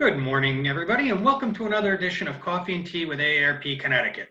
Good morning, everybody, and welcome to another edition of Coffee and Tea with AARP Connecticut.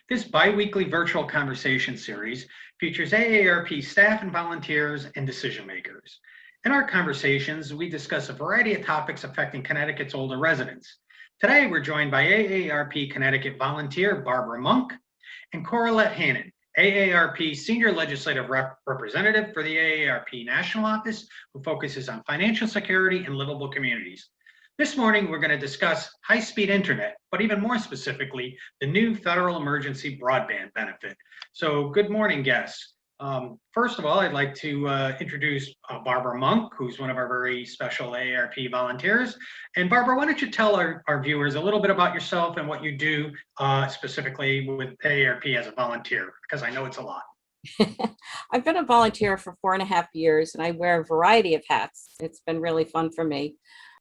This bi-weekly virtual conversation series features AARP staff and volunteers and decision makers. In our conversations, we discuss a variety of topics affecting Connecticut's older residents. Today, we're joined by AARP Connecticut volunteer Barb Munck and Coralette Hannon, AARP Senior Legislative Representative for the AARP National Office, who focuses on financial security and livable communities. This morning, we're going to discuss high-speed internet, but even more specifically, the new federal emergency broadband benefit. So good morning, guests. First of all, I'd like to introduce Barbara Munck, who's one of our very special AARP volunteers. And Barbara, why don't you tell our viewers a little bit about yourself and what you do specifically with AARP as a volunteer, because I know it's a lot. I've been a volunteer for 4.5 years, and I wear a variety of hats. It's been really fun for me.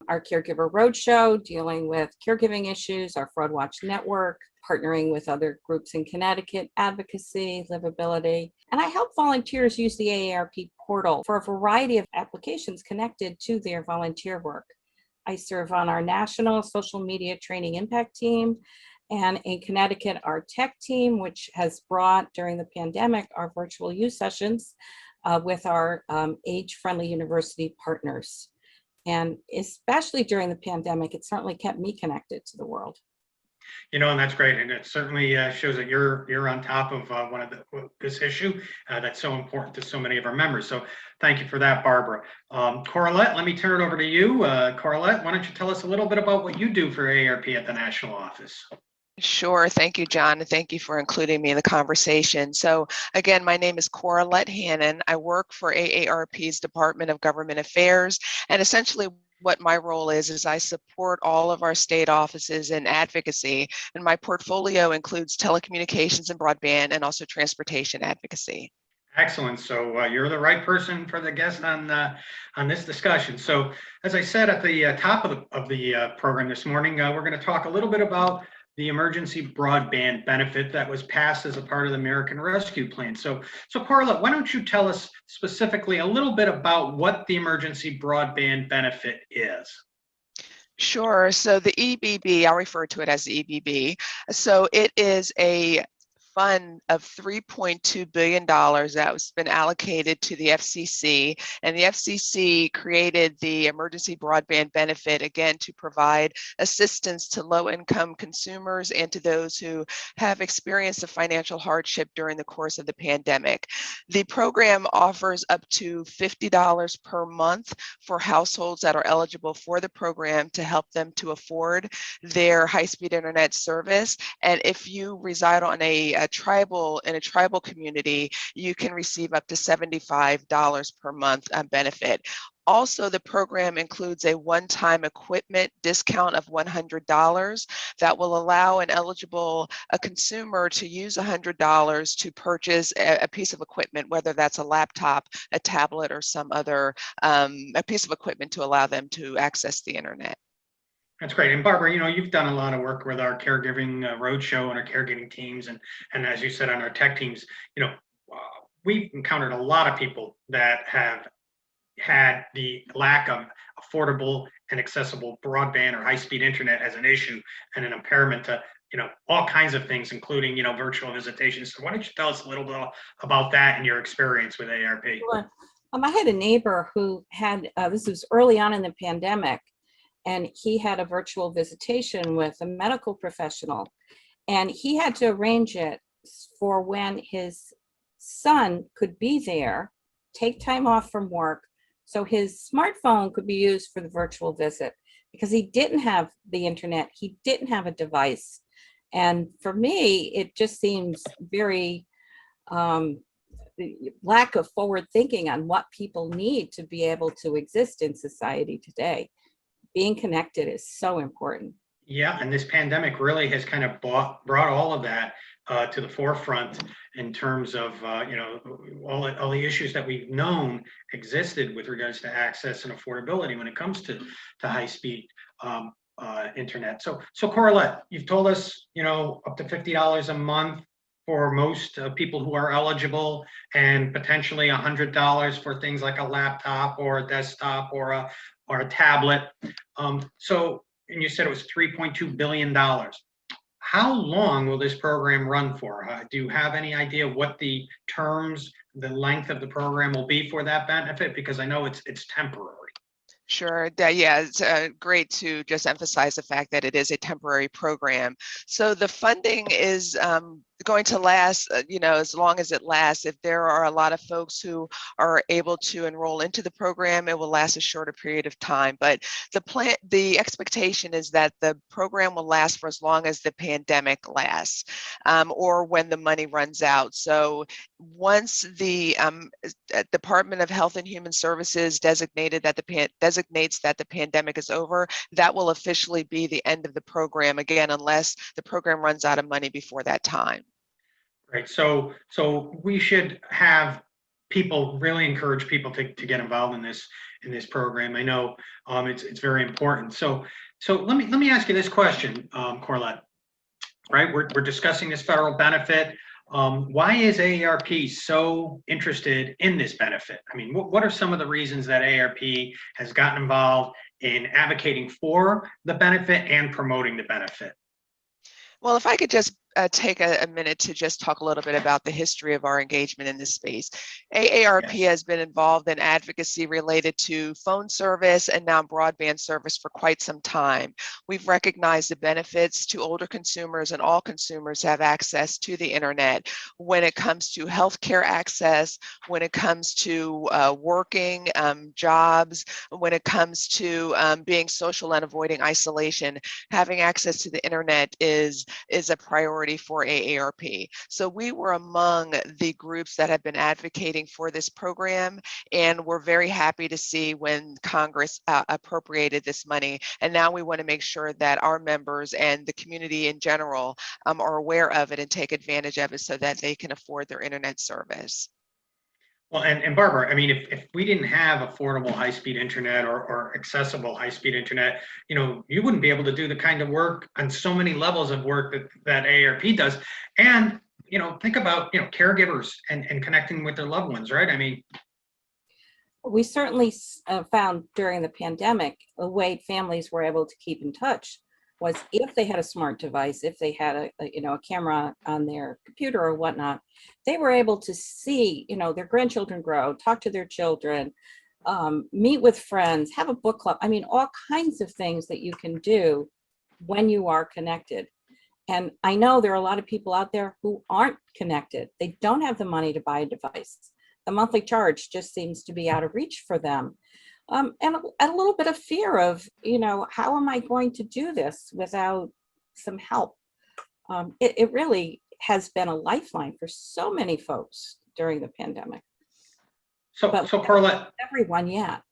Our Caregiver Roadshow, dealing with caregiving issues, our Fraud Watch Network, partnering with other groups in Connecticut, advocacy, livability. And I help volunteers use the AARP portal for a variety of applications connected to their volunteer work. I serve on our national social media training impact team, and in Connecticut, our tech team, which has brought, during the pandemic, our virtual use sessions with our age-friendly university partners. And especially during the pandemic, it certainly kept me connected to the world. You know, and that's great, and it certainly shows that you're on top of this issue that's so important to so many of our members. So thank you for that, Barbara. Coralette, let me turn it over to you. Coralette, why don't you tell us a little bit about what you do for AARP at the national office? Sure. Thank you, John, and thank you for including me in the conversation. So again, my name is Coralette Hannon. I work for AARP's Department of Government Affairs, and essentially what my role is I support all of our state offices in advocacy, and my portfolio includes telecommunications and broadband and also transportation advocacy. Excellent. So you're the right person for the guest on this discussion. So as I said at the top of the program this morning, we're going to talk a little bit about the Emergency Broadband Benefit that was passed as a part of the American Rescue Plan. So Coralette, why don't you tell us specifically a little bit about what the Emergency Broadband Benefit is? Sure. So the EBB, I'll refer to it as the EBB. So it is a fund of $3.2 billion that was been allocated to the FCC, and the FCC created the Emergency Broadband Benefit, again, to provide assistance to low-income consumers and to those who have experienced a financial hardship during the course of the pandemic. The program offers up to $50 per month for households that are eligible for the program to help them to afford their high-speed internet service. And if you reside on in a tribal community, you can receive up to $75 per month benefit. Also, the program includes a one-time equipment discount of $100 that will allow an eligible consumer to use $100 to purchase a piece of equipment, whether that's a laptop, a tablet, or some other a piece of equipment to allow them to access the internet. That's great. And Barbara, you know, you've done a lot of work with our caregiving roadshow and our caregiving teams. And as you said, on our tech teams, you know, we've encountered a lot of people that have had the lack of affordable and accessible broadband or high-speed internet as an issue and an impairment to, you know, all kinds of things, including, you know, virtual visitations. So why don't you tell us a little bit about that and your experience with AARP? Sure. I had a neighbor who had, this was early on in the pandemic, and he had a virtual visitation with a medical professional, and he had to arrange it for when his son could be there, take time off from work, so his smartphone could be used for the virtual visit, because he didn't have the internet, he didn't have a device. And for me, it just seems very lack of forward thinking on what people need to be able to exist in society today. Being connected is so important. Yeah, and this pandemic really has kind of brought all of that to the forefront in terms of, you know, all the issues that we've known existed with regards to access and affordability when it comes to high-speed internet. So Coralette, you've told us, you know, up to $50 a month for most people who are eligible, and potentially $100 for things like a laptop or a desktop or a tablet. So and you said it was $3.2 billion. How long will this program run for? Do you have any idea what the terms, the length of the program will be for that benefit? Because I know it's temporary. Sure. Yeah, it's great to just emphasize the fact that it is a temporary program. So the funding is going to last, as long as it lasts. If there are a lot of folks who are able to enroll into the program, it will last a shorter period of time. But the expectation is that the program will last for as long as the pandemic lasts, or when the money runs out. So once the Department of Health and Human Services designates that the pandemic is over, that will officially be the end of the program, again, unless the program runs out of money before that time. Right. So we should have really encourage people to get involved in this program. I know it's very important. So let me ask you this question, Coralette. Right, we're discussing this federal benefit. Why is AARP so interested in this benefit? I mean, what are some of the reasons that AARP has gotten involved in advocating for the benefit and promoting the benefit? Well, if I could just take a minute to just talk a little bit about the history of our engagement in this space. AARP Yes. has been involved in advocacy related to phone service and now broadband service for quite some time. We've recognized the benefits to older consumers, and all consumers have access to the internet when it comes to healthcare access, when it comes to working, jobs, when it comes to being social and avoiding isolation. Having access to the internet is a priority for AARP. So we were among the groups that have been advocating for this program, and we're very happy to see when Congress appropriated this money. And now we want to make sure that our members and the community in general are aware of it and take advantage of it so that they can afford their internet service. Well, and Barbara, I mean, if we didn't have affordable high-speed internet or accessible high-speed internet, you wouldn't be able to do the kind of work on so many levels of work that AARP does. And, think about, caregivers and connecting with their loved ones, right? I mean, We certainly found during the pandemic a way families were able to keep in touch was if they had a smart device, if they had a camera on their computer or whatnot, they were able to see their grandchildren grow, talk to their children, meet with friends, have a book club. I mean, all kinds of things that you can do when you are connected. And I know there are a lot of people out there who aren't connected. They don't have the money to buy a device. The monthly charge just seems to be out of reach for them. And a little bit of fear of, how am I going to do this without some help? It really has been a lifeline for so many folks during the pandemic. so Coralette, Everyone yet.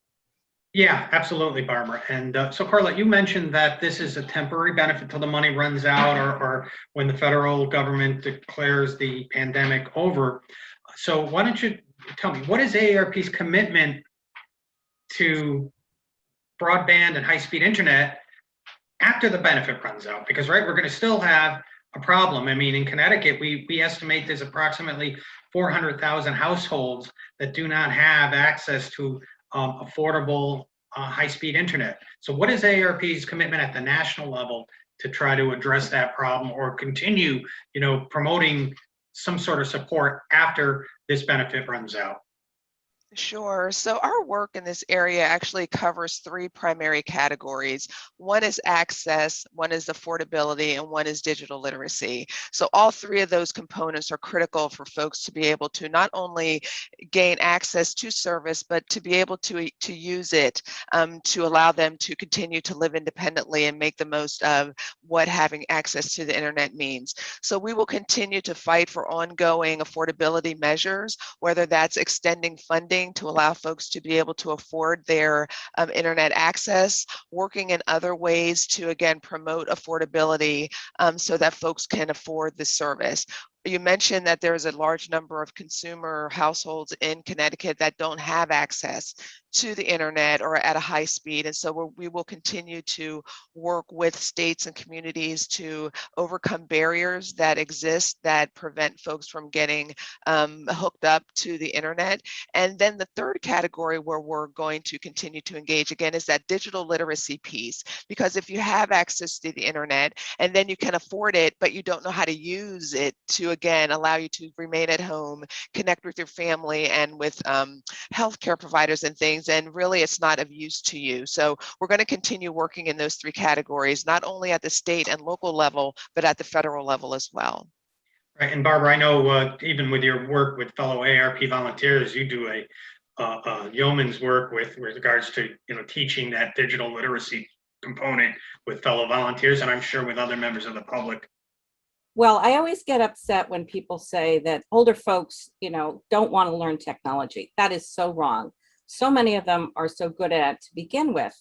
Yeah, absolutely, Barbara. And so Coralette, you mentioned that this is a temporary benefit till the money runs out or when the federal government declares the pandemic over. So why don't you tell me, what is AARP's commitment to broadband and high-speed internet after the benefit runs out? Because, right, we're going to still have a problem. I mean, in Connecticut, we estimate there's approximately 400,000 households that do not have access to affordable high-speed internet. So what is AARP's commitment at the national level to try to address that problem or continue, promoting some sort of support after this benefit runs out? Sure. So our work in this area actually covers three primary categories. One is access, one is affordability, and one is digital literacy. So all three of those components are critical for folks to be able to not only gain access to service, but to be able to use it to allow them to continue to live independently and make the most of what having access to the internet means. So we will continue to fight for ongoing affordability measures, whether that's extending funding to allow folks to be able to afford their internet access, working in other ways to, again, promote affordability so that folks can afford the service. you mentioned that there's a large number of consumer households in Connecticut that don't have access to the internet or at a high speed. And so we will continue to work with states and communities to overcome barriers that exist that prevent folks from getting hooked up to the internet. And then the third category where we're going to continue to engage again is that digital literacy piece. Because if you have access to the internet and then you can afford it, but you don't know how to use it to, again, allow you to remain at home, connect with your family and with healthcare providers and things, and really it's not of use to you. So we're going to continue working in those three categories, not only at the state and local level, but at the federal level as well. Right, and Barbara, I know even with your work with fellow AARP volunteers, you do a yeoman's work with regards to teaching that digital literacy component with fellow volunteers, and I'm sure with other members of the public. Well, I always get upset when people say that older folks, don't want to learn technology. That is so wrong. So many of them are so good at it to begin with.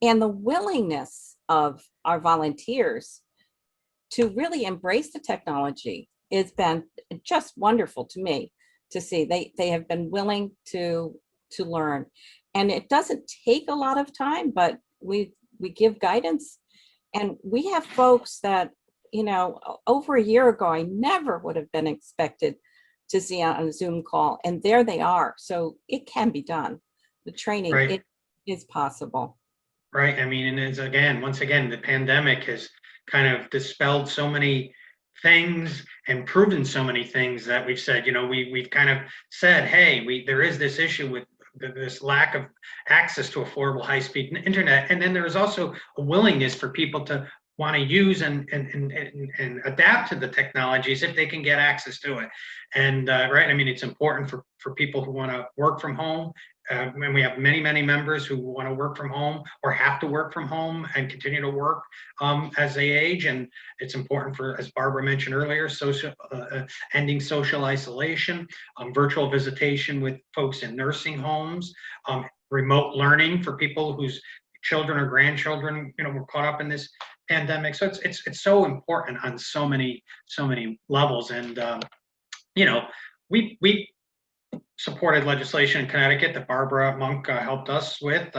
And the willingness of our volunteers to really embrace the technology has been just wonderful to me to see. They have been willing to learn. And it doesn't take a lot of time, but we give guidance. And we have folks that, over a year ago, I never would have been expected to see on a Zoom call, and there they are. So it can be done. The training, Right. It is possible. Right. I mean, and it's once again, the pandemic has kind of dispelled so many things and proven so many things that we've said, we've kind of said, hey, there is this issue with this lack of access to affordable high-speed internet. And then there is also a willingness for people to want to use and adapt to the technologies if they can get access to it. And right, I mean, it's important for people who want to work from home. And we have many, many members who want to work from home or have to work from home and continue to work as they age. And it's important for, as Barbara mentioned earlier, ending social isolation, virtual visitation with folks in nursing homes, remote learning for people whose children or grandchildren, were caught up in this pandemic. So it's so important on so many levels. And we supported legislation in Connecticut that Barb Munck helped us with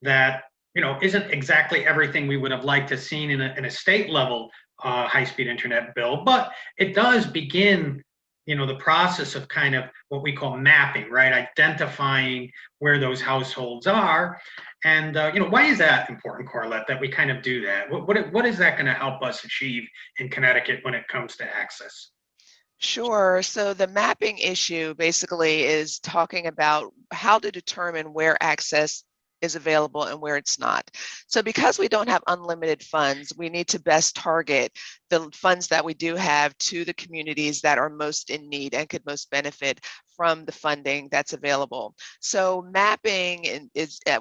that isn't exactly everything we would have liked to seen in a state level high-speed internet bill, but it does begin the process of kind of what we call mapping, right? Identifying where those households are. And why is that important, Coralette, that we kind of do that? What is that going to help us achieve in Connecticut when it comes to access? Sure. So the mapping issue basically is talking about how to determine where access is available and where it's not. So because we don't have unlimited funds, we need to best target the funds that we do have to the communities that are most in need and could most benefit from the funding that's available. So mapping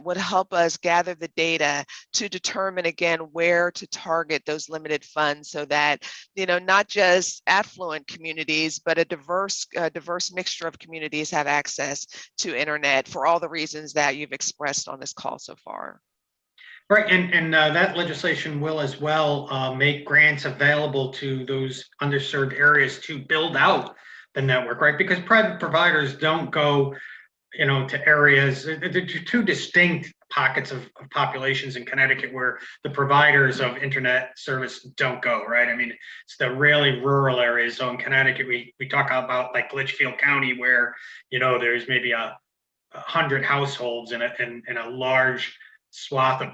would help us gather the data to determine again where to target those limited funds so that not just affluent communities, but a diverse mixture of communities have access to internet for all the reasons that you've expressed on this call so far. Right, and that legislation will as well make grants available to those underserved areas to build out the network, right? Because private providers don't go, to areas, they're two distinct pockets of populations in Connecticut where the providers of internet service don't go, right? I mean, it's the really rural areas. So in Connecticut, we talk about like Litchfield County where, there's maybe 100 households in a large swath of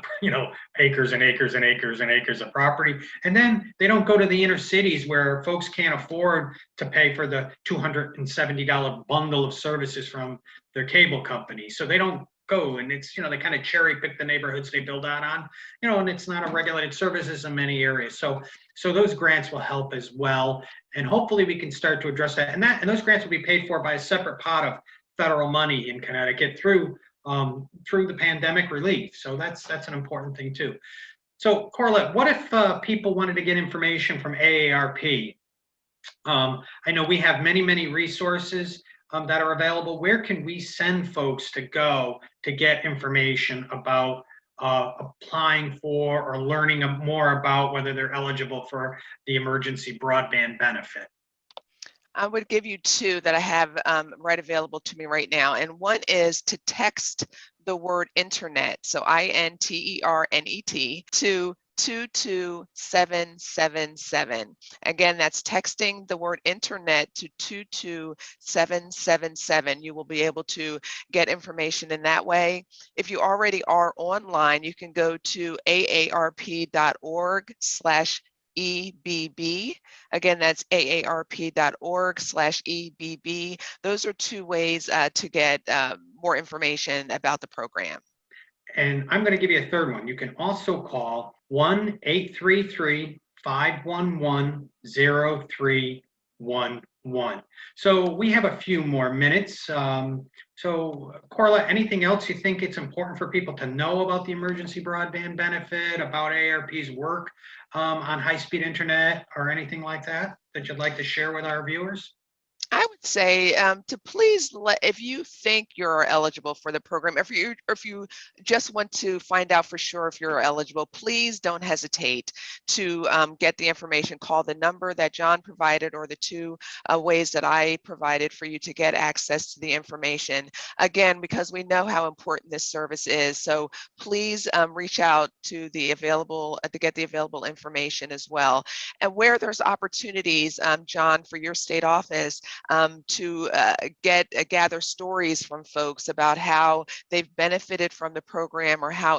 acres and acres and acres and acres of property, and then they don't go to the inner cities where folks can't afford to pay for the $270 bundle of services from their cable company, so they don't go. And it's they kind of cherry pick the neighborhoods they build out on, and it's not a regulated services in many areas. So those grants will help as well, and hopefully we can start to address that. And those grants will be paid for by a separate pot of federal money in Connecticut through the pandemic relief. So that's an important thing too. So Coralette, what if people wanted to get information from AARP? I know we have many resources that are available. Where can we send folks to go to get information about applying for or learning more about whether they're eligible for the emergency broadband benefit? I would give you two that I have right available to me right now. And one is to text the word internet, so INTERNET, to 22777. Again, that's texting the word internet to 22777. You will be able to get information in that way. If you already are online, you can go to aarp.org/EBB. Again, that's aarp.org/EBB. Those are two ways to get more information about the program. And I'm going to give you a third one. You can also call 1-833-511-0311. So we have a few more minutes. So Coralette, anything else you think it's important for people to know about the Emergency Broadband Benefit, about AARP's work on high-speed internet, or anything like that that you'd like to share with our viewers? I would say to please if you think you're eligible for the program, if you just want to find out for sure if you're eligible, please don't hesitate to get the information. Call the number that John provided or the two ways that I provided for you to get access to the information. Again, because we know how important this service is, so please reach out to the get the available information as well. And where there's opportunities, John, for your state office, to gather stories from folks about how they've benefited from the program, or how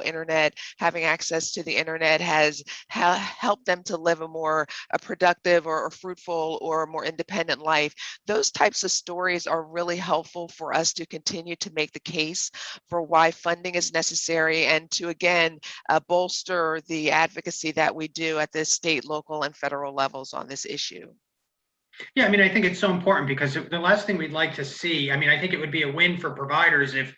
having access to the internet has helped them to live a more productive or fruitful or more independent life. Those types of stories are really helpful for us to continue to make the case for why funding is necessary, and to again bolster the advocacy that we do at the state, local, and federal levels on this issue. Yeah, I mean, I think it's so important, because the last thing we'd like to see, I mean, I think it would be a win for providers if,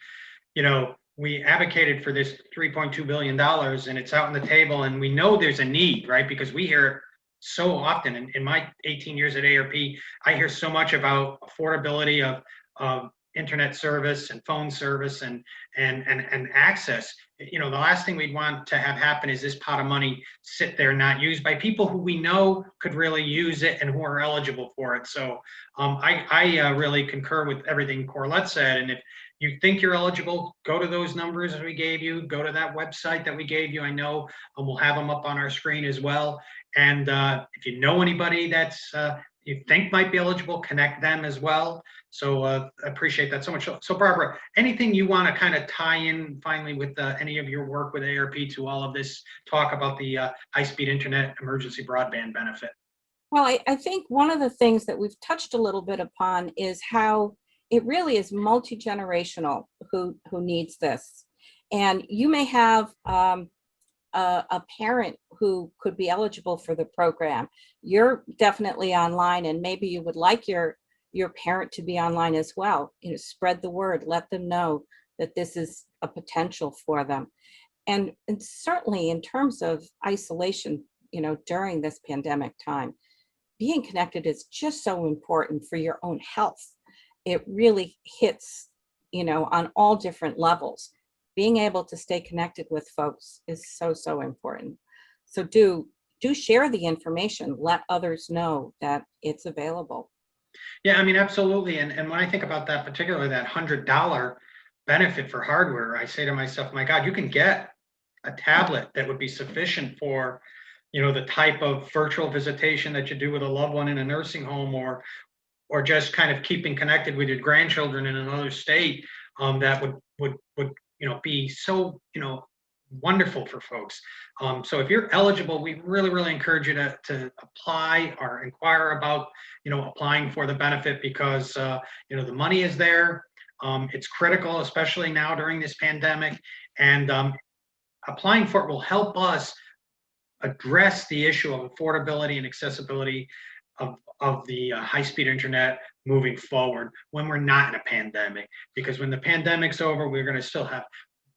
we advocated for this $3.2 billion and it's out on the table, and we know there's a need, right? Because we hear it so often. In my 18 years at AARP, I hear so much about affordability of internet service and phone service and access. The last thing we'd want to have happen is this pot of money sit there not used by people who we know could really use it and who are eligible for it. So I really concur with everything Coralette said. And if you think you're eligible, go to those numbers that we gave you, go to that website that we gave you. I know we'll have them up on our screen as well. And if you know anybody that's you think might be eligible, connect them as well. So I appreciate that so much. So Barbara, anything you want to kind of tie in finally with any of your work with AARP to all of this talk about the high-speed internet emergency broadband benefit? Well, I think one of the things that we've touched a little bit upon is how it really is multi-generational who needs this. And you may have a parent who could be eligible for the program. You're definitely online, and maybe you would like your parent to be online as well. Spread the word, let them know that this is a potential for them. And certainly in terms of isolation, during this pandemic time, being connected is just so important for your own health. It really hits, on all different levels. Being able to stay connected with folks is so important. So do share the information. Let others know that it's available. Yeah, I mean, absolutely. And when I think about that, particularly that $100 benefit for hardware, I say to myself, my God, you can get a tablet that would be sufficient for, the type of virtual visitation that you do with a loved one in a nursing home, or just kind of keeping connected with your grandchildren in another state. That would be so, wonderful for folks. So if you're eligible, we really encourage you to apply or inquire about, applying for the benefit, because, the money is there. It's critical, especially now during this pandemic, and applying for it will help us address the issue of affordability and accessibility of the high-speed internet moving forward when we're not in a pandemic. Because when the pandemic's over, we're going to still have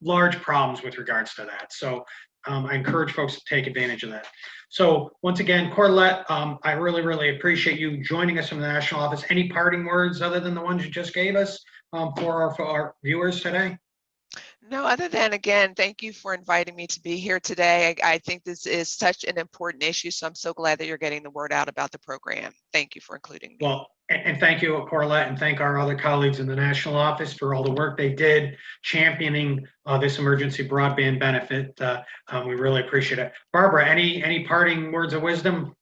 large problems with regards to that. So I encourage folks to take advantage of that. So once again, Coralette, I really appreciate you joining us from the national office. Any parting words other than the ones you just gave us for our viewers today? No, other than, again, thank you for inviting me to be here today. I think this is such an important issue, so I'm so glad that you're getting the word out about the program. Thank you for including me. Well, And thank you, Coralette, and thank our other colleagues in the national office for all the work they did championing this emergency broadband benefit. We really appreciate it. Barbara, any parting words of wisdom?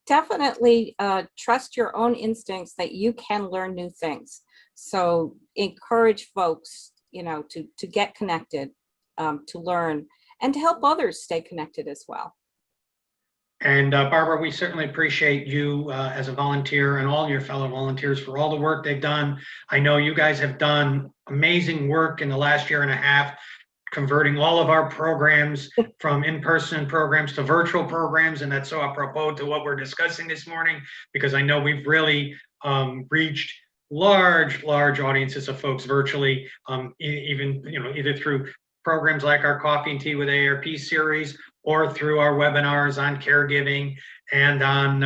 Definitely trust your own instincts that you can learn new things. So encourage folks, to get connected, to learn, and to help others stay connected as well. And Barbara, we certainly appreciate you as a volunteer and all your fellow volunteers for all the work they've done. I know you guys have done amazing work in the last year and a half, converting all of our programs from in-person programs to virtual programs. And that's so apropos to what we're discussing this morning, because I know we've really reached large audiences of folks virtually, even, either through programs like our Coffee and Tea with AARP series, or through our webinars on caregiving and on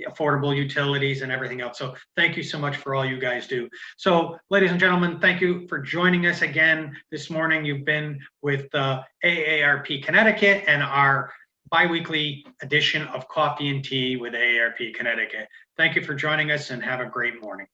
affordable utilities and everything else. So thank you so much for all you guys do. So ladies and gentlemen, thank you for joining us again this morning. You've been with AARP Connecticut and our biweekly edition of Coffee and Tea with AARP Connecticut. Thank you for joining us and have a great morning.